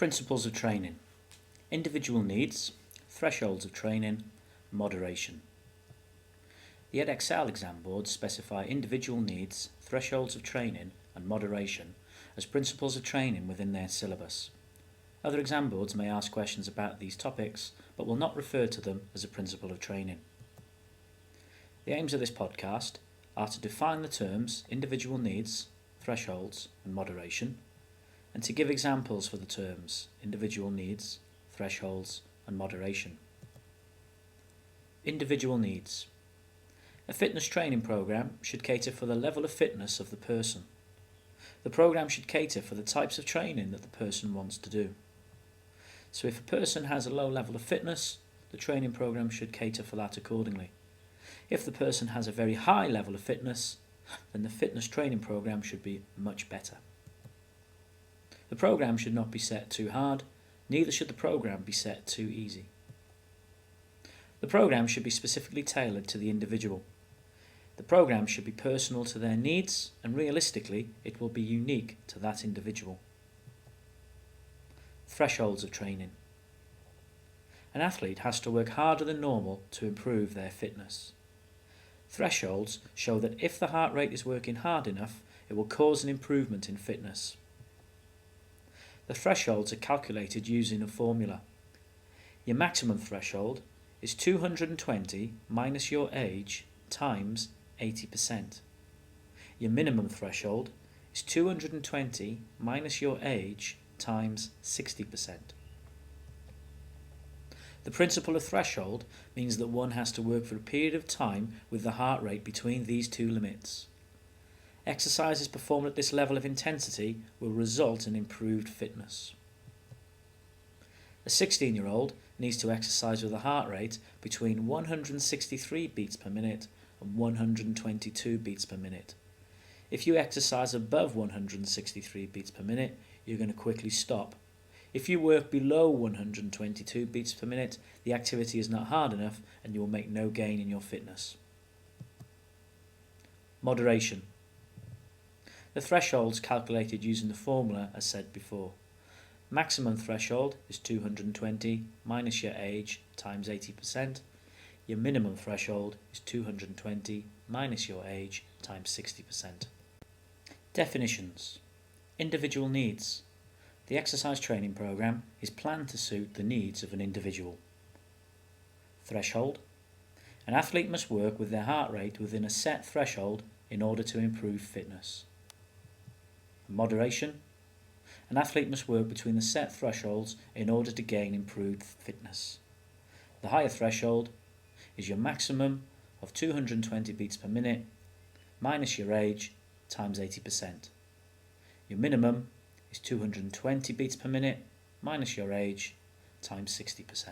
Principles of training: individual needs, thresholds of training, moderation. The Edexcel exam boards specify individual needs, thresholds of training and moderation as principles of training within their syllabus. Other exam boards may ask questions about these topics but will not refer to them as a principle of training. The aims of this podcast are to define the terms individual needs, thresholds and moderation, and to give examples for the terms individual needs, thresholds and moderation. Individual needs. A fitness training program should cater for the level of fitness of the person. The program should cater for the types of training that the person wants to do. So if a person has a low level of fitness, the training program should cater for that accordingly. If the person has a very high level of fitness, then the fitness training program should be much better. The program should not be set too hard, neither should the program be set too easy. The program should be specifically tailored to the individual. The program should be personal to their needs, and realistically, it will be unique to that individual. Thresholds of training. An athlete has to work harder than normal to improve their fitness. Thresholds show that if the heart rate is working hard enough, it will cause an improvement in fitness. The thresholds are calculated using a formula. Your maximum threshold is 220 minus your age times 80%. Your minimum threshold is 220 minus your age times 60%. The principle of threshold means that one has to work for a period of time with the heart rate between these two limits. Exercises performed at this level of intensity will result in improved fitness. A 16-year-old needs to exercise with a heart rate between 163 beats per minute and 122 beats per minute. If you exercise above 163 beats per minute, you're going to quickly stop. If you work below 122 beats per minute, the activity is not hard enough and you will make no gain in your fitness. Moderation. The thresholds calculated using the formula as said before. Maximum threshold is 220 minus your age times 80%. Your minimum threshold is 220 minus your age times 60%. Definitions. Individual needs. The exercise training program is planned to suit the needs of an individual. Threshold. An athlete must work with their heart rate within a set threshold in order to improve fitness. Moderation. An athlete must work between the set thresholds in order to gain improved fitness. The higher threshold is your maximum of 220 beats per minute minus your age times 80%. Your minimum is 220 beats per minute minus your age times 60%.